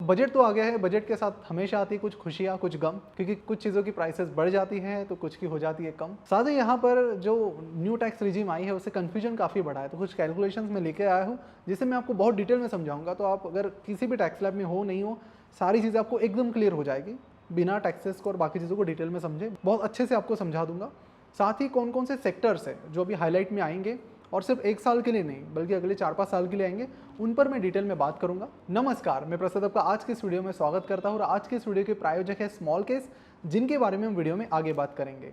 Budget तो आ गया है, बजट के साथ हमेशा आती है कुछ खुशियाँ, कुछ गम, क्योंकि कुछ चीज़ों की प्राइसेस बढ़ जाती हैं तो कुछ की हो जाती है कम। साथ ही यहाँ पर जो न्यू टैक्स रिजीम आई है उससे कन्फ्यूजन काफ़ी बढ़ा है, तो कुछ कैलकुलेशंस मैं लेके आया हूँ जिसे मैं आपको बहुत डिटेल में समझाऊंगा। तो आप अगर किसी भी टैक्स लैब में हो नहीं हो, सारी चीज़ें आपको एकदम क्लियर हो जाएगी, बिना टैक्सेस को और बाकी चीज़ों को डिटेल में समझे बहुत अच्छे से आपको समझा दूंगा। साथ ही कौन कौन से सेक्टर्स हैं जो अभी हाईलाइट में आएंगे और सिर्फ 1 साल के लिए नहीं बल्कि अगले 4-5 साल के लिए आएंगे, उन पर मैं डिटेल में बात करूंगा। नमस्कार, मैं प्रसाद आपका आज के इस वीडियो में स्वागत करता हूं और आज के इस वीडियो के प्रायोजक है स्मॉल केस, जिनके बारे में हम वीडियो में आगे बात करेंगे।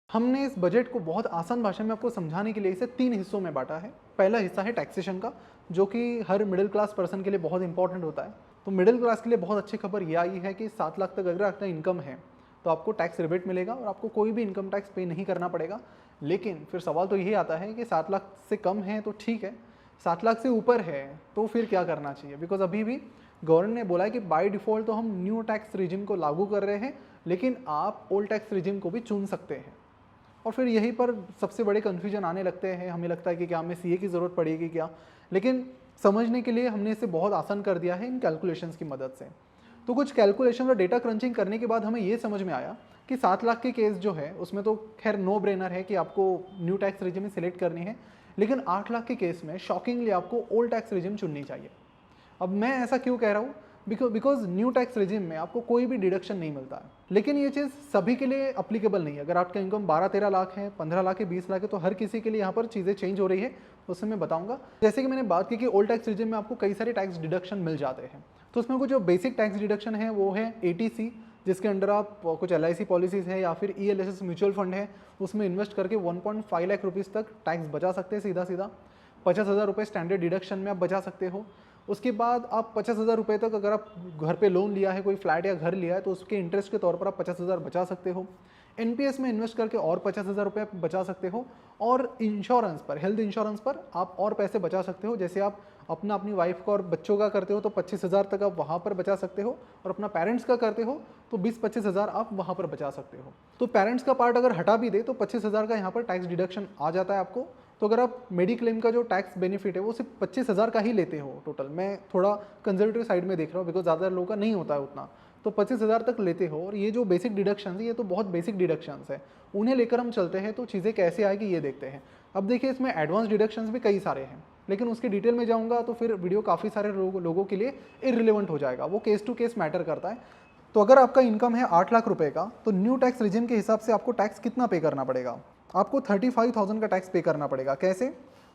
हमने इस बजट को बहुत आसान भाषा में आपको समझाने के लिए इसे 3 हिस्सों में बांटा है। पहला हिस्सा है टैक्सेशन का, जो कि हर मिडिल क्लास पर्सन के लिए बहुत इंपॉर्टेंट होता है। तो मिडिल क्लास के लिए बहुत अच्छी खबर यह आई है कि 7 लाख तक अगर आपका इनकम है तो आपको टैक्स रिबेट मिलेगा और आपको कोई भी इनकम टैक्स पे नहीं करना पड़ेगा। लेकिन फिर सवाल तो यही आता है कि 7 लाख से कम है तो ठीक है, 7 लाख से ऊपर है तो फिर क्या करना चाहिए? बिकॉज अभी भी गवर्नमेंट ने बोला है कि बाय डिफ़ॉल्ट तो हम न्यू टैक्स रिजिम को लागू कर रहे हैं, लेकिन आप ओल्ड टैक्स रिजिम को भी चुन सकते हैं। और फिर यहीं पर सबसे बड़े कन्फ्यूजन आने लगते हैं। हमें लगता है कि क्या हमें सीए की ज़रूरत पड़ेगी क्या, लेकिन समझने के लिए हमने इसे बहुत आसान कर दिया है इन कैलकुलेशंस की मदद से। तो कुछ कैलकुलेशन और डेटा क्रंचिंग करने के बाद हमें ये समझ में आया कि 7 लाख के केस जो है उसमें तो खैर नो ब्रेनर है कि आपको न्यू टैक्स रिजिम सिलेक्ट करनी है, लेकिन 8 लाख के केस में शॉकिंगली आपको ओल्ड टैक्स रिजिम चुननी चाहिए। अब मैं ऐसा क्यों कह रहा हूँ? बिकॉज न्यू टैक्स रिजिम में आपको कोई भी डिडक्शन नहीं मिलता है, लेकिन ये चीज़ सभी के लिए अप्लीकेबल नहीं है। अगर आपका इनकम 12-13 लाख है, 15 लाख है, 20 लाख है, तो हर किसी के लिए यहाँ पर चीज़ें चेंज हो रही है, उससे मैं बताऊंगा। जैसे कि मैंने बात की कि ओल्ड टैक्स रिजिम में आपको कई सारे टैक्स डिडक्शन मिल जाते हैं, तो उसमें कुछ जो बेसिक टैक्स डिडक्शन है वो है ATC, जिसके अंडर आप कुछ LIC पॉलिसीज़ है या फिर ELSS म्यूचुअल फंड है, उसमें इन्वेस्ट करके 1.5 लाख रुपीज़ तक टैक्स बचा सकते हैं सीधा सीधा। 50,000 रुपये स्टैंडर्ड डिडक्शन में आप बचा सकते हो। उसके बाद आप 50,000 रुपये तक अगर आप घर पे लोन लिया है, कोई फ्लैट या घर लिया है, तो उसके इंटरेस्ट के तौर पर आप 50,000 बचा सकते हो। NPS में इन्वेस्ट करके और 50,000 रुपये बचा सकते हो। और इंश्योरेंस पर, हेल्थ इंश्योरेंस पर आप और पैसे बचा सकते हो। जैसे आप अपनी वाइफ का और बच्चों का करते हो तो 25,000 तक आप वहाँ पर बचा सकते हो, और अपना पेरेंट्स का करते हो तो 20-25,000 आप वहाँ पर बचा सकते हो। तो पेरेंट्स का पार्ट अगर हटा भी दे तो 25,000 का यहाँ पर टैक्स डिडक्शन आ जाता है आपको। तो अगर आप मेडिक्लेम का जो टैक्स बेनिफिट है वो सिर्फ 25,000 का ही लेते हो टोटल, मैं थोड़ा कंजर्वेटिव साइड में देख रहा हूँ बिकॉज ज़्यादा लोगों का नहीं होता है उतना, तो 25,000 तक लेते हो। और ये जो बेसिक डिडक्शंस है ये तो बहुत बेसिक डिडक्शंस है, उन्हें लेकर हम चलते हैं तो चीज़ें कैसे आएगी ये देखते हैं। अब देखिए इसमें एडवांस डिडक्शंस भी कई सारे हैं, लेकिन उसकी डिटेल में जाऊँगा तो फिर वीडियो काफ़ी सारे लोगों के लिए इररिलेवेंट हो जाएगा, वो केस टू केस मैटर करता है। तो अगर आपका इनकम है 8 लाख रुपए का, तो न्यू टैक्स रिजिम के हिसाब से आपको टैक्स कितना पे करना पड़ेगा? आपको 35,000 का टैक्स पे करना पड़ेगा। कैसे?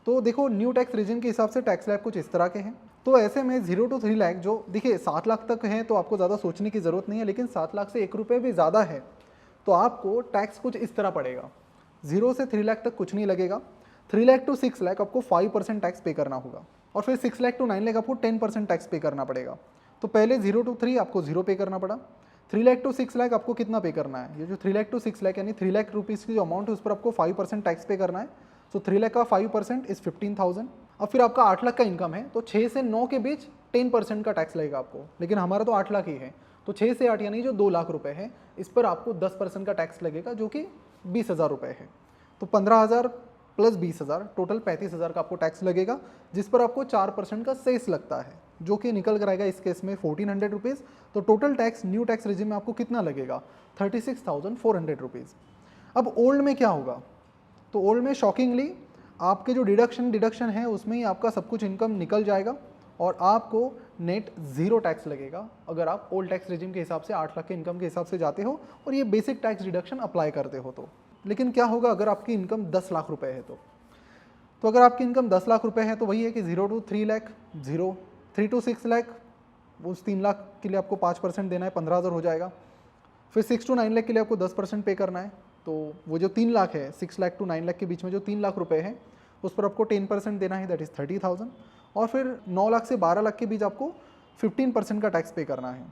तो देखो न्यू टैक्स रिजिम के हिसाब से टैक्स स्लैब कुछ इस तरह के हैं। तो ऐसे में 0 to 3 लाख, जो देखिए 7 लाख तक है तो आपको ज़्यादा सोचने की ज़रूरत नहीं है, लेकिन 7 लाख से 1 रुपये भी ज़्यादा है तो आपको टैक्स कुछ इस तरह पड़ेगा। 0 से 3 लाख तक कुछ नहीं लगेगा। 3 लाख to 6 लाख आपको 5% टैक्स पे करना होगा, और फिर 6 लाख to 9 लाख आपको 10% टैक्स पे करना पड़ेगा। तो पहले 0 to 3 आपको 0 पे करना पड़ा। 3 लाख to 6 लाख आपको कितना पे करना है? ये जो 3 लाख to 6 लाख यानी 3 लाख रुपीज़ की जो अमाउंट है उस पर आपको 5% टैक्स पे करना है। तो 3 लाख का 5% इज़ 15,000। अब फिर आपका 8 लाख का इनकम है तो 6 से 9 के बीच 10% का टैक्स लगेगा आपको, लेकिन हमारा तो 8 लाख ही है, तो 6 से 8 यानी जो 2 लाख रुपए है इस पर आपको 10% का टैक्स लगेगा, जो कि 20,000 रुपये है। तो 15,000 प्लस 20,000 टोटल 35,000 का आपको टैक्स लगेगा, जिस पर आपको 4% का सेस लगता है, जो कि निकल कर आएगा इस केस में 1,400 रुपीज़। तो total tax new tax regime में आपको कितना लगेगा? 36,400 रुपीज़। अब ओल्ड में क्या होगा? तो ओल्ड में शॉकिंगली आपके जो डिडक्शन है उसमें ही आपका सब कुछ इनकम निकल जाएगा और आपको नेट 0 टैक्स लगेगा अगर आप ओल्ड टैक्स रिजिम के हिसाब से 8 लाख के इनकम के हिसाब से जाते हो और ये बेसिक टैक्स डिडक्शन अप्लाई करते हो तो। लेकिन क्या होगा अगर आपकी इनकम 10 लाख रुपए है तो अगर आपकी इनकम 10 लाख रुपए है तो वही है कि 0 to 3 लाख 0, 3 to 6 लाख, उस 3 लाख के लिए आपको 5% देना है, 15,000 हो जाएगा। फिर 6 to 9 लाख के लिए आपको 10% पे करना है, तो वो जो 3 लाख है, 6 लाख to 9 लाख के बीच में जो 3 लाख रुपए है उस पर आपको 10% देना है, दैट इज़ 30,000। और फिर 9 लाख से 12 लाख के बीच आपको 15% का टैक्स पे करना है,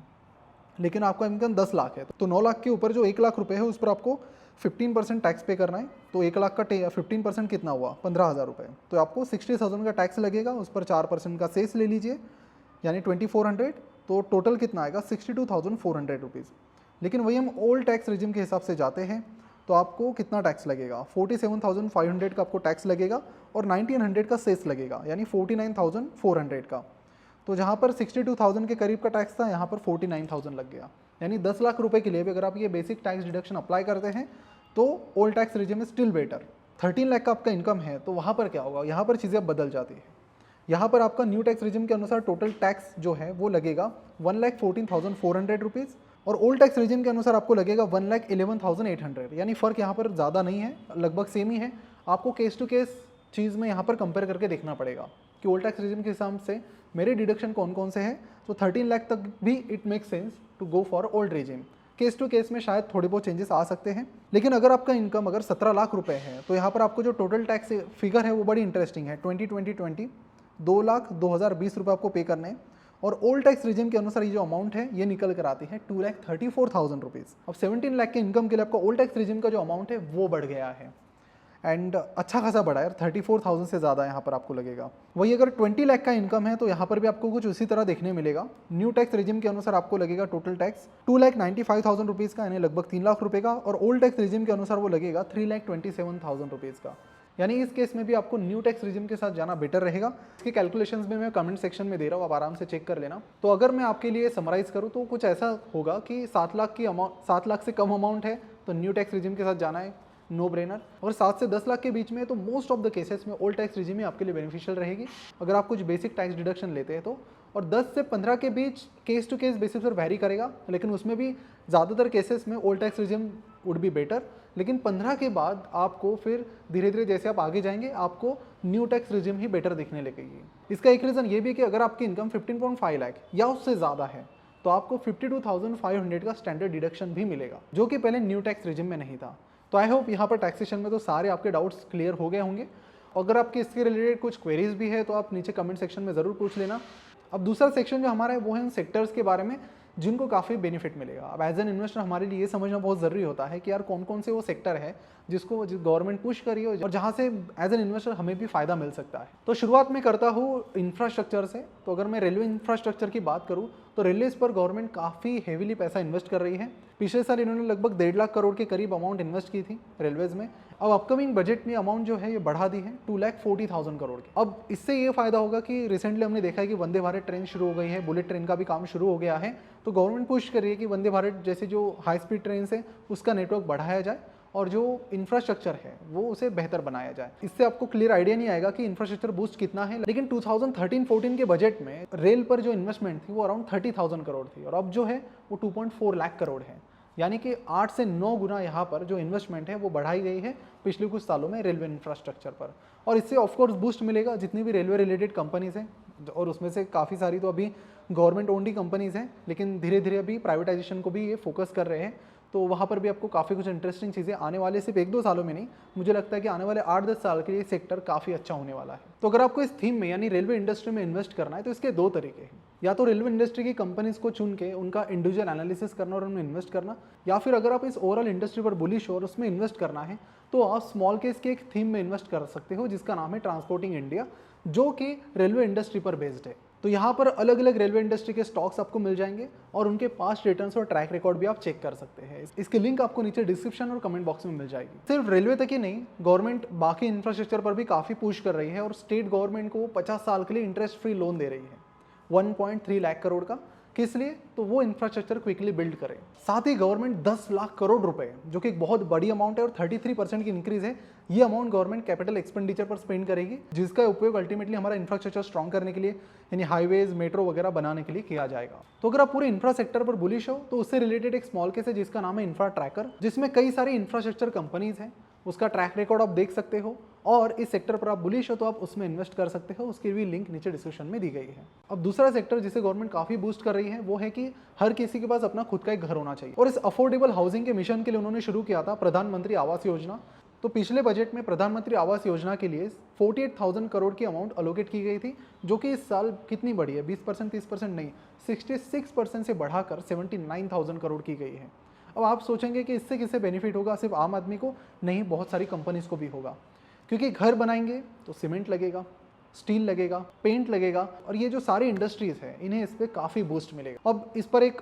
लेकिन आपका इनकम 10 लाख है तो 9 लाख के ऊपर जो 1 लाख रुपए है उस पर आपको 15% टैक्स पे करना है। तो 1 लाख का 15% कितना हुआ? 15,000 रुपये। तो आपको 60,000 का टैक्स लगेगा, उस पर 4% का सेस ले लीजिए यानी 2400, तो टोटल कितना आएगा? 62,400 रुपीज़। लेकिन वही हम ओल्ड टैक्स रिजिम के हिसाब से जाते हैं तो आपको कितना टैक्स लगेगा, 47,500 का आपको टैक्स लगेगा और 1900 का सेस लगेगा, यानी 49,400 का। तो जहाँ पर 62,000 के करीब का टैक्स था, यहाँ पर 49,000 लग गया। यानी 10 लाख रुपए के लिए भी अगर आप ये बेसिक टैक्स डिडक्शन अप्लाई करते हैं तो old tax regime is still better. 13 lakh का आपका इनकम है तो वहाँ पर क्या होगा, यहाँ पर चीज़ें बदल जाती है। यहाँ पर आपका न्यू टैक्स रेजिम के अनुसार टोटल टैक्स जो है वो लगेगा 1,14,400 रुपीज़ और ओल्ड टैक्स रेजिम के अनुसार आपको लगेगा 1,11,800। यानी फ़र्क यहाँ पर ज़्यादा नहीं है, लगभग सेम ही है। आपको केस टू केस चीज़ में यहाँ पर कंपेयर करके देखना पड़ेगा कि ओल्ड टैक्स रेजिम के हिसाब से मेरे डिडक्शन कौन कौन से हैं। तो 13 लाख तक भी it make sense to go for old regime. Case to case में शायद थोड़े बहुत चेंजेस आ सकते हैं, लेकिन अगर आपका इनकम अगर 17 लाख रुपए है तो यहाँ पर आपको जो टोटल टैक्स फिगर है वो बड़ी इंटरेस्टिंग है। 2020 2,02,020 रुपये आपको पे करने हैं और ओल्ड टैक्स रेजिम के अनुसार ये जो अमाउंट है ये निकल कर आती है 2,34,000 रुपीज़। अब 17 लाख के इनकम के लिए आपका ओल्ड टैक्स रेजिम का जो अमाउंट है वो बढ़ गया है एंड अच्छा खासा बढ़ा है, 34,000 से ज़्यादा यहाँ पर आपको लगेगा। वही अगर 20 लाख का इनकम है तो यहाँ पर भी आपको कुछ उसी तरह देखने मिलेगा। न्यू टैक्स रेजिम के अनुसार आपको लगेगा टोटल टैक्स 2,95,000 रुपीज़ का, यानी लगभग 3 लाख रुपये का, और ओल्ड टैक्स रेजिम के अनुसार वो लगेगा 3,27,000 रुपीज़ का। यानी इस केस में भी आपको न्यू टैक्स रेजिम के साथ जाना बेटर रहेगा। इसके कैलकुलेशंस में मैं कमेंट सेक्शन में दे रहा हूँ, आप आराम से चेक कर लेना। तो अगर मैं आपके लिए समराइज़ करूँ तो कुछ ऐसा होगा कि 7 लाख से कम अमाउंट है तो न्यू टैक्स रेजिम के साथ जाना है, नो ब्रेनर। और 7 से 10 लाख के बीच में तो मोस्ट ऑफ द केसेस में ओल्ड टैक्स रेजिम ही आपके लिए बेनिफिशियल रहेगी अगर आप कुछ बेसिक टैक्स डिडक्शन लेते हैं तो। और 10 से 15 के बीच केस टू केस बेसिस पर वैरी करेगा, लेकिन उसमें भी ज़्यादातर केसेस में old tax regime would be better. लेकिन 15 के बाद आपको फिर धीरे धीरे जैसे आप आगे जाएंगे आपको न्यू टैक्स रेजिम ही बेटर दिखने लगेगी। इसका एक रीज़न ये भी है कि अगर आपकी इनकम 15.5 लाख या उससे ज़्यादा है तो आपको 52,500 का स्टैंडर्ड डिडक्शन भी मिलेगा, जो कि पहले न्यू टैक्स रेजिम में नहीं था। तो आई होप यहाँ पर टैक्सेशन में तो सारे आपके डाउट्स क्लियर हो गए होंगे। अगर आपके इसके रिलेटेड कुछ क्वेरीज भी है तो आप नीचे कमेंट सेक्शन में ज़रूर पूछ लेना। अब दूसरा सेक्शन जो हमारा है वो है उन सेक्टर्स के बारे में जिनको काफ़ी बेनिफिट मिलेगा। अब एज एन इन्वेस्टर हमारे लिए ये समझना बहुत ज़रूरी होता है कि यार कौन कौन से वो सेक्टर है जिसको गवर्नमेंट पुश करी हो और जहाँ से एज एन इन्वेस्टर हमें भी फ़ायदा मिल सकता है। तो शुरुआत में करता हूँ इंफ्रास्ट्रक्चर से। तो अगर मैं रेलवे इंफ्रास्ट्रक्चर की बात करूँ तो रेलवेज पर गवर्नमेंट काफ़ी हेवीली पैसा इन्वेस्ट कर रही है। पिछले साल इन्होंने लगभग 1.5 लाख करोड़ के करीब अमाउंट इन्वेस्ट की थी रेलवेज में। अब अपकमिंग बजट में अमाउंट जो है ये बढ़ा दी है 2,40,000 करोड़ की। अब इससे ये फायदा होगा कि रिसेंटली हमने देखा है कि वंदे भारत ट्रेन शुरू हो गई है, बुलेट ट्रेन का भी काम शुरू हो गया है। तो गवर्नमेंट पुश कर रही है कि वंदे भारत जैसे जो हाई स्पीड ट्रेन है उसका नेटवर्क बढ़ाया जाए और जो इंफ्रास्ट्रक्चर है वो उसे बेहतर बनाया जाए। इससे आपको क्लियर आइडिया नहीं आएगा कि इंफ्रास्ट्रक्चर बूस्ट कितना है, लेकिन 2013-14 के बजट में रेल पर जो इन्वेस्टमेंट थी वो अराउंड 30,000 करोड़ थी और अब जो है वो 2.4 लाख करोड़ है। यानी कि 8 से 9 गुना यहाँ पर जो इन्वेस्टमेंट है वो बढ़ाई गई है पिछले कुछ सालों में रेलवे इंफ्रास्ट्रक्चर पर। और इससे ऑफकोर्स बूस्ट मिलेगा जितनी भी रेलवे रिलेटेड कंपनीज हैं, और उसमें से काफ़ी सारी तो अभी गवर्नमेंट ओन्ड कंपनीज हैं, लेकिन धीरे धीरे अभी प्राइवेटाइजेशन को भी ये फोकस कर रहे हैं। तो वहाँ पर भी आपको काफ़ी कुछ इंटरेस्टिंग चीज़ें आने वाले सिर्फ 1-2 सालों में नहीं, मुझे लगता है कि आने वाले 8-10 साल के लिए सेक्टर काफ़ी अच्छा होने वाला है। तो अगर आपको इस थीम में यानी रेलवे इंडस्ट्री में इन्वेस्ट करना है तो इसके 2 तरीके हैं। या तो रेलवे इंडस्ट्री की कंपनीज को चुन के उनका इंडिविजुअल एनालिसिस करना और उनमें इन्वेस्ट करना, या फिर अगर आप इस ओवरऑल इंडस्ट्री पर बुलिश हो और उसमें इन्वेस्ट करना है तो आप स्मॉल केस के एक थीम में इन्वेस्ट कर सकते हो जिसका नाम है ट्रांसपोर्टिंग इंडिया, जो कि रेलवे इंडस्ट्री पर बेस्ड है। तो यहाँ पर अलग अलग रेलवे इंडस्ट्री के स्टॉक्स आपको मिल जाएंगे और उनके पास्ट रिटर्न्स और ट्रैक रिकॉर्ड भी आप चेक कर सकते हैं। इसकी लिंक आपको नीचे डिस्क्रिप्शन और कमेंट बॉक्स में मिल जाएगी। सिर्फ रेलवे तक ही नहीं, गवर्नमेंट बाकी इंफ्रास्ट्रक्चर पर भी काफ़ी पुश कर रही है और स्टेट गवर्नमेंट को 50 साल के लिए इंटरेस्ट फ्री लोन दे रही है 1.3 लाख करोड़ का। किस लिए? तो वो इंफ्रास्ट्रक्चर क्विकली बिल्ड करें। साथ ही गवर्नमेंट 10 लाख करोड़ रुपए, जो कि एक बहुत बड़ी अमाउंट है और 33% की इंक्रीज है, ये अमाउंट गवर्नमेंट कैपिटल एक्सपेंडिचर पर स्पेंड करेगी, जिसका उपयोग अल्टीमेटली हमारा इंफ्रास्ट्रक्चर स्ट्रॉन्ग करने के लिए यानी हाईवेज, मेट्रो वगैरह बनाने के लिए किया जाएगा। तो अगर आप पूरे इंफ्रा सेक्टर पर बुलिश हो तो उससे रिलेटेड एक स्मॉल केस है जिसका नाम है इंफ्रा ट्रैकर, जिसमें कई सारी इंफ्रास्ट्रक्चर कंपनीज हैं, उसका ट्रैक रिकॉर्ड आप देख सकते हो और इस सेक्टर पर आप बुलिश हो तो आप उसमें इन्वेस्ट कर सकते हो। उसकी भी लिंक नीचे डिस्क्रिप्शन में दी गई है। अब दूसरा सेक्टर जिसे गवर्नमेंट काफ़ी बूस्ट कर रही है वो है कि हर किसी के पास अपना खुद का एक घर होना चाहिए, और इस अफोर्डेबल हाउसिंग के मिशन के लिए उन्होंने शुरू किया था प्रधानमंत्री आवास योजना। तो पिछले बजट में प्रधानमंत्री आवास योजना के लिए 48,000 करोड़ की अमाउंट अलोकेट की गई थी, जो कि इस साल कितनी बढ़ी है, 20% 30% नहीं, 66% से बढ़ाकर 79,000 करोड़ की गई है। अब आप सोचेंगे कि इससे किससे बेनिफिट होगा? सिर्फ आम आदमी को नहीं, बहुत सारी कंपनीज को भी होगा, क्योंकि घर बनाएंगे तो सीमेंट लगेगा, स्टील लगेगा, पेंट लगेगा, और ये जो सारी इंडस्ट्रीज है इन्हें इस पर काफ़ी बूस्ट मिलेगा। अब इस पर एक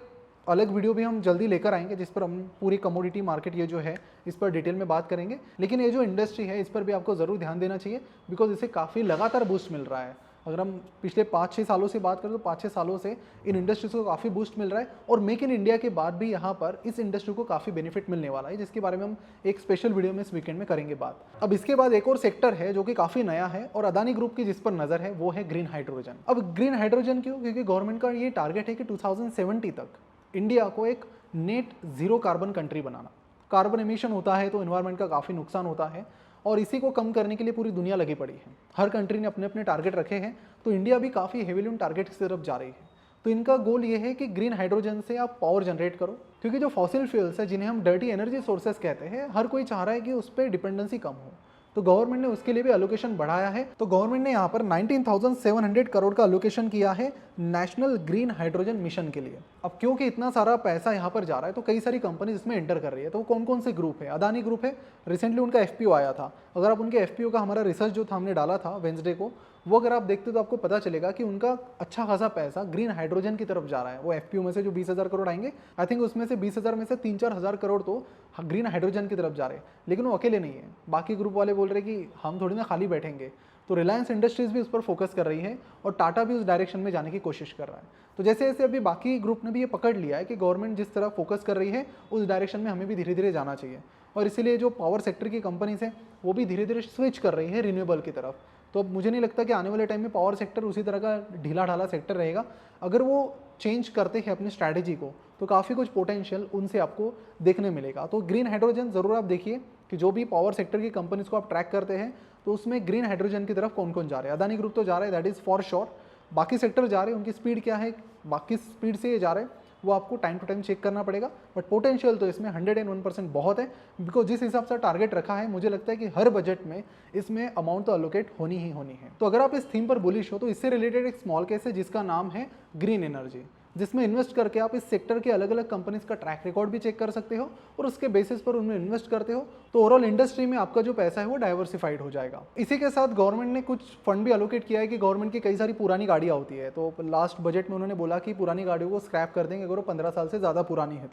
अलग वीडियो भी हम जल्दी लेकर आएंगे जिस पर हम पूरी कमोडिटी मार्केट ये जो है इस पर डिटेल में बात करेंगे। लेकिन ये जो इंडस्ट्री है इस पर भी आपको ज़रूर ध्यान देना चाहिए, बिकॉज इसे काफ़ी लगातार बूस्ट मिल रहा है। अगर हम पिछले 5-6 सालों से बात करें तो 5-6 सालों से इन इंडस्ट्रीज को काफ़ी बूस्ट मिल रहा है, और मेक इन इंडिया के बाद भी यहाँ पर इस इंडस्ट्री को काफ़ी बेनिफिट मिलने वाला है, जिसके बारे में हम एक स्पेशल वीडियो में इस वीकेंड में करेंगे बात। अब इसके बाद एक और सेक्टर है जो कि काफ़ी नया है और अदानी ग्रुप की जिस पर नज़र है वो है ग्रीन हाइड्रोजन। अब ग्रीन हाइड्रोजन क्यों? क्योंकि गवर्नमेंट का ये टारगेट है कि 2070 तक इंडिया को एक नेट जीरो कार्बन कंट्री बनाना। कार्बन एमिशन होता है तो इन्वायरमेंट का काफ़ी नुकसान होता है, और इसी को कम करने के लिए पूरी दुनिया लगी पड़ी है। हर कंट्री ने अपने अपने टारगेट रखे हैं, तो इंडिया भी काफ़ी हेवीली उन टारगेट की तरफ जा रही है। तो इनका गोल ये है कि ग्रीन हाइड्रोजन से आप पावर जनरेट करो, क्योंकि जो फॉसिल फ्यूल्स है जिन्हें हम डर्टी एनर्जी सोर्सेस कहते हैं, हर कोई चाह रहा है कि उस पर डिपेंडेंसी कम हो। तो गवर्नमेंट ने उसके लिए भी एलोकेशन बढ़ाया है। तो गवर्नमेंट ने यहाँ पर 19,700 करोड़ का एलोकेशन किया है नेशनल ग्रीन हाइड्रोजन मिशन के लिए। अब क्योंकि इतना सारा पैसा यहाँ पर जा रहा है तो कई सारी कंपनीज इसमें एंटर कर रही है। तो कौन कौन से ग्रुप है? अदानी ग्रुप है, रिसेंटली उनका एफपीओ आया था। अगर आप उनके एफपीओ का हमारा रिसर्च जो था हमने डाला था वेंसडे को, वो अगर आप देखते तो आपको पता चलेगा कि उनका अच्छा खासा पैसा ग्रीन हाइड्रोजन की तरफ जा रहा है। वो एफपीओ में से जो 20,000 करोड़ आएंगे, आई थिंक उसमें से 20,000 में से 3-4 हज़ार करोड़ तो ग्रीन हाइड्रोजन की तरफ जा रहे हैं। लेकिन वो अकेले नहीं है, बाकी ग्रुप वाले बोल रहे कि हम थोड़ी ना खाली बैठेंगे। तो रिलायंस इंडस्ट्रीज भी उस पर फोकस कर रही है और टाटा भी उस डायरेक्शन में जाने की कोशिश कर रहा है। तो जैसे जैसे अभी बाकी ग्रुप ने भी ये पकड़ लिया है कि गवर्नमेंट जिस तरह फोकस कर रही है उस डायरेक्शन में हमें भी धीरे धीरे जाना चाहिए, और इसीलिए जो पावर सेक्टर की कंपनीज हैं वो भी धीरे धीरे स्विच कर रही है रिन्यूएबल की तरफ। तो अब मुझे नहीं लगता कि आने वाले टाइम में पावर सेक्टर उसी तरह का ढीला ढाला सेक्टर रहेगा। अगर वो चेंज करते हैं अपनी स्ट्रैटेजी को तो काफ़ी कुछ पोटेंशियल उनसे आपको देखने मिलेगा। तो ग्रीन हाइड्रोजन ज़रूर आप देखिए कि जो भी पावर सेक्टर की कंपनीज को आप ट्रैक करते हैं तो उसमें ग्रीन हाइड्रोजन की तरफ कौन कौन जा रहे हैं। अदानी ग्रुप तो जा रहा है, दैट इज़ फॉर श्योर। बाकी सेक्टर जा रहे हैं, उनकी स्पीड क्या है, बाकी स्पीड से ये जा रहे हैं, वो आपको टाइम टू टाइम चेक करना पड़ेगा। बट पोटेंशियल तो इसमें 101% बहुत है, बिकॉज जिस हिसाब से टारगेट रखा है मुझे लगता है कि हर बजट में इसमें अमाउंट तो अलोकेट होनी ही होनी है। तो अगर आप इस थीम पर बुलिश हो तो इससे रिलेटेड एक स्मॉल केस है जिसका नाम है ग्रीन एनर्जी, जिसमें इन्वेस्ट करके आप इस सेक्टर के अलग अलग कंपनीज का ट्रैक रिकॉर्ड भी चेक कर सकते हो और उसके बेसिस पर उनमें इन्वेस्ट करते हो तो ओवरऑल इंडस्ट्री में आपका जो पैसा है वो डाइवर्सिफाइड हो जाएगा। इसी के साथ गवर्नमेंट ने कुछ फंड भी एलोकेट किया है कि गवर्नमेंट की कई सारी पुरानी गाड़ियाँ होती है, तो लास्ट बजट में उन्होंने बोला कि पुरानी गाड़ियों को स्क्रैप कर देंगे अगर वो 15 साल से ज़्यादा पुरानी है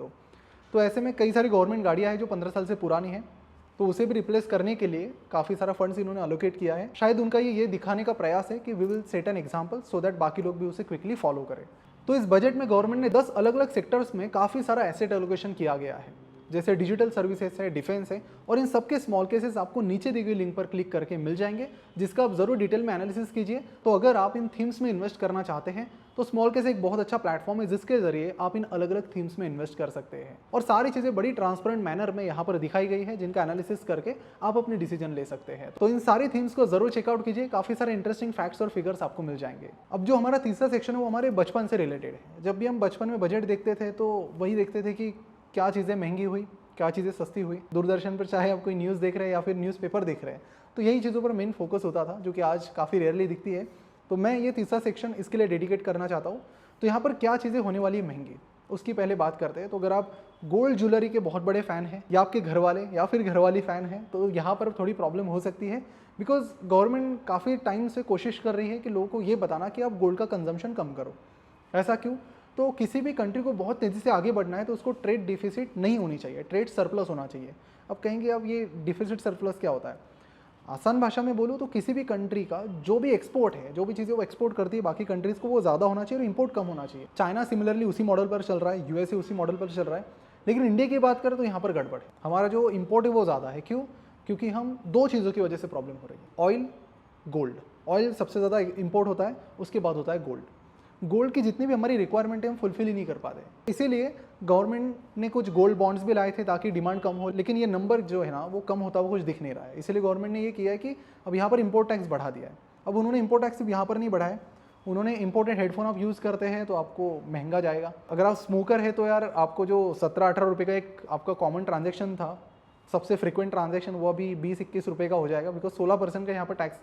तो ऐसे में कई सारी गवर्नमेंट गाड़ियाँ हैं जो 15 साल से पुरानी है, तो उसे भी रिप्लेस करने के लिए काफ़ी सारा फंड्स इन्होंने एलोकेट किया है। शायद उनका ये दिखाने का प्रयास है कि we will set an example so that बाकी लोग भी उसे क्विकली फॉलो करें। तो इस बजट में गवर्नमेंट ने 10 अलग अलग सेक्टर्स में काफ़ी सारा एसेट एलोकेशन किया गया है, जैसे डिजिटल सर्विसेज है, डिफेंस है, और इन सबके स्मॉल केसेस आपको नीचे दी गई लिंक पर क्लिक करके मिल जाएंगे, जिसका आप जरूर डिटेल में एनालिसिस कीजिए। तो अगर आप इन थीम्स में इन्वेस्ट करना चाहते हैं तो स्मॉल केस एक बहुत अच्छा प्लेटफॉर्म है जिसके जरिए आप इन अलग अलग थीम्स में इन्वेस्ट कर सकते हैं, और सारी चीज़ें बड़ी ट्रांसपेरेंट मैनर में यहाँ पर दिखाई गई है जिनका एनालिसिस करके आप अपने डिसीजन ले सकते हैं। तो इन सारी थीम्स को जरूर चेकआउट कीजिए, काफ़ी सारे इंटरेस्टिंग फैक्ट्स और फिगर्स आपको मिल जाएंगे। अब जो हमारा तीसरा सेक्शन है वो हमारे बचपन से रिलेटेड है। जब भी हम बचपन में बजट देखते थे तो वही देखते थे कि क्या चीज़ें महंगी हुई, क्या चीज़ें सस्ती हुई। दूरदर्शन पर चाहे आप कोई न्यूज़ देख रहे हैं या फिर न्यूज़पेपर देख रहे हैं तो यही चीज़ों पर मेन फोकस होता था, जो कि आज काफ़ी रेयरली दिखती है। तो मैं ये तीसरा सेक्शन इसके लिए डेडिकेट करना चाहता हूँ। तो यहाँ पर क्या चीज़ें होने वाली है महंगी, उसकी पहले बात करते हैं। तो अगर आप गोल्ड ज्वेलरी के बहुत बड़े फ़ैन हैं या आपके घर वाले या फिर घरवाली फ़ैन हैं तो यहाँ पर थोड़ी प्रॉब्लम हो सकती है, बिकॉज गवर्नमेंट काफ़ी टाइम से कोशिश कर रही है कि लोगों को ये बताना कि आप गोल्ड का कंजम्पशन कम करो। ऐसा क्यों? तो किसी भी कंट्री को बहुत तेज़ी से आगे बढ़ना है तो उसको ट्रेड डिफिसिट नहीं होनी चाहिए, ट्रेड सरप्लस होना चाहिए। अब कहेंगे अब ये डिफिसिट सरप्लस क्या होता है? आसान भाषा में बोलूँ तो किसी भी कंट्री का जो भी एक्सपोर्ट है, जो भी चीज़ें वो एक्सपोर्ट करती है बाकी कंट्रीज़ को, वो ज़्यादा होना चाहिए और इंपोर्ट कम होना चाहिए। चाइना सिमिलरली उसी मॉडल पर चल रहा है, यूएसए उसी मॉडल पर चल रहा है, लेकिन इंडिया की बात करें तो यहाँ पर गड़बड़ है। हमारा जो इंपोर्ट है वो ज़्यादा है। क्यों? क्योंकि हम दो चीज़ों की वजह से प्रॉब्लम हो रही है, ऑयल, गोल्ड। ऑयल सबसे ज़्यादा इंपोर्ट होता है, उसके बाद होता है गोल्ड। गोल्ड की जितनी भी हमारी रिक्वायरमेंट है हम फुलफिल ही नहीं कर पाते, इसीलिए गवर्नमेंट ने कुछ गोल्ड बॉन्ड्स भी लाए थे ताकि डिमांड कम हो, लेकिन ये नंबर जो है ना वो कम होता हुआ कुछ दिख नहीं रहा है। इसलिए गवर्नमेंट ने ये किया है कि अब यहाँ पर इंपोर्ट टैक्स बढ़ा दिया है। अब उन्होंने इंपोर्ट टैक्स सिर्फ यहाँ पर नहीं बढ़ाया, उन्होंने इंपोर्टेड हेडफोन आप यूज़ करते हैं तो आपको महंगा जाएगा। अगर आप स्मोकर है तो यार आपको जो 17-18 रुपये का एक आपका कॉमन ट्रांजेक्शन था, सबसे फ्रिक्वेंट ट्रांजेक्शन, वो अभी 20-21 रुपये का हो जाएगा, बिकॉज 16% का यहाँ पर टैक्स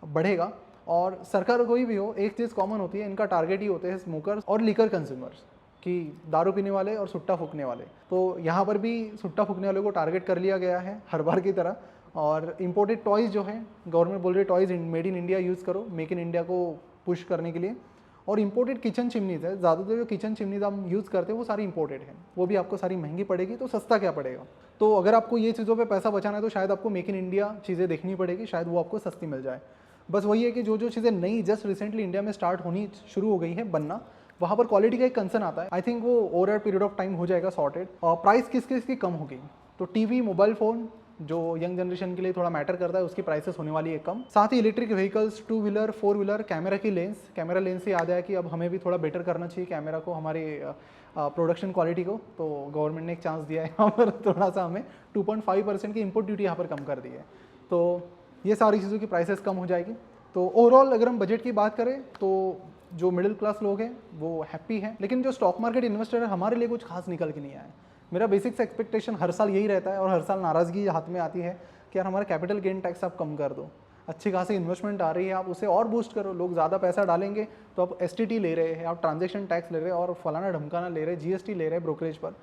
बढ़ेगा। और सरकार कोई भी हो, एक चीज़ कॉमन होती है, इनका टारगेट ही होते हैं स्मोकर्स और लीकर कंज्यूमर्स, कि दारू पीने वाले और सुट्टा फूकने वाले। तो यहाँ पर भी सुट्टा फूकने वाले को टारगेट कर लिया गया है हर बार की तरह। और इम्पोर्टेड टॉयज़ जो है, गवर्नमेंट बोल रही है toys made in India use करो, मेक इन इंडिया को पुश करने के लिए। और इंपोर्टेड किचन चिमनीज है, ज़्यादातर जो किचन चिमनीज हम यूज़ करते हैं वो सारी इंपोर्टेड है, वो भी आपको सारी महंगी पड़ेगी, तो सस्ता क्या पड़ेगा। तो अगर आपको ये चीज़ों पे पैसा बचाना है तो शायद आपको मेक इन इंडिया चीज़ें देखनी पड़ेगी, शायद वो आपको सस्ती मिल जाए। बस वही है कि जो जो चीज़ें नई जस्ट रिसेंटली इंडिया में स्टार्ट होनी शुरू हो गई है बनना, वहाँ पर क्वालिटी का एक कंसर्न आता है। आई थिंक वो over a period of time हो जाएगा सॉर्टेड। और प्राइस किस किस की कम होगी, तो टीवी, मोबाइल फ़ोन जो यंग जनरेशन के लिए थोड़ा मैटर करता है उसकी प्राइसेस होने वाली है कम। साथ ही electric vehicles, 2 wheeler, 4 wheeler, camera की लेंस, कैमरा लेंस से याद आया कि अब हमें भी थोड़ा बेटर करना चाहिए कैमरा को, हमारे प्रोडक्शन क्वालिटी को। तो गवर्नमेंट ने एक चांस दिया है यहाँ पर, थोड़ा सा हमें 2.5% की इंपोर्ट ड्यूटी यहाँ पर कम कर दी है, तो ये सारी चीज़ों की प्राइसेस कम हो जाएगी। तो ओवरऑल अगर हम बजट की बात करें तो जो मिडिल क्लास लोग हैं वो हैप्पी हैं, लेकिन जो स्टॉक मार्केट इन्वेस्टर है हमारे लिए कुछ खास निकल के नहीं आया है। मेरा बेसिक से एक्सपेक्टेशन हर साल यही रहता है और हर साल नाराज़गी हाथ में आती है कि यार हमारा कैपिटल गेन टैक्स आप कम कर दो, अच्छी खासी इन्वेस्टमेंट आ रही है आप उसे और बूस्ट करो, लोग ज़्यादा पैसा डालेंगे तो आप STT ले रहे हैं, आप ट्रांजेक्शन टैक्स ले रहे हैं और फलाना ढमकाना ले रहे हैं, GST ले रहे हैं ब्रोकरेज पर,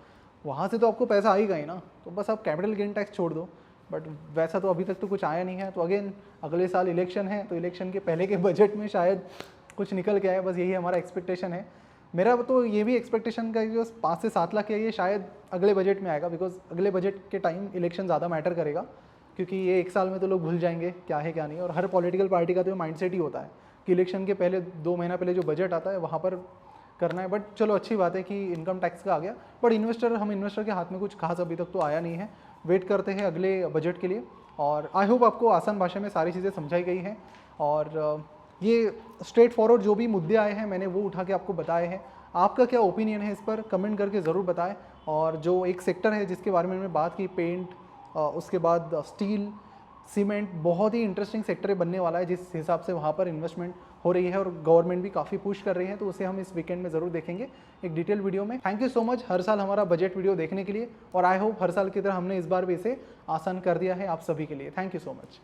वहाँ से तो आपको पैसा आएगा ही ना, तो बस आप कैपिटल गेन टैक्स छोड़ दो। बट वैसा तो अभी तक तो कुछ आया नहीं है। तो अगेन अगले साल इलेक्शन है, तो इलेक्शन के पहले के बजट में शायद कुछ निकल के आए, बस यही हमारा एक्सपेक्टेशन है। मेरा तो ये भी एक्सपेक्टेशन का जो 5 से 7 लाख है ये शायद अगले बजट में आएगा, बिकॉज अगले बजट के टाइम इलेक्शन ज़्यादा मैटर करेगा, क्योंकि ये 1 साल में तो लोग भूल जाएंगे क्या है क्या नहीं। और हर पॉलिटिकल पार्टी का तो माइंडसेट ही होता है कि इलेक्शन के पहले 2 महीना पहले जो बजट आता है वहाँ पर करना है। बट चलो अच्छी बात है कि इनकम टैक्स का आ गया, बट हम इन्वेस्टर के हाथ में कुछ खास अभी तक तो आया नहीं है। वेट करते हैं अगले बजट के लिए, और आई होप आपको आसान भाषा में सारी चीज़ें समझाई गई हैं, और ये स्ट्रेट फॉरवर्ड जो भी मुद्दे आए हैं मैंने वो उठा के आपको बताए हैं। आपका क्या ओपिनियन है इस पर कमेंट करके ज़रूर बताएं। और जो एक सेक्टर है जिसके बारे में मैंने बात की, पेंट, उसके बाद स्टील, सीमेंट, बहुत ही इंटरेस्टिंग सेक्टर बनने वाला है जिस हिसाब से वहाँ पर इन्वेस्टमेंट हो रही है और गवर्नमेंट भी काफ़ी पुश कर रही है, तो उसे हम इस वीकेंड में ज़रूर देखेंगे एक डिटेल वीडियो में। थैंक यू सो मच हर साल हमारा बजट वीडियो देखने के लिए, और आई होप हर साल की तरह हमने इस बार भी इसे आसान कर दिया है आप सभी के लिए। Thank you so much.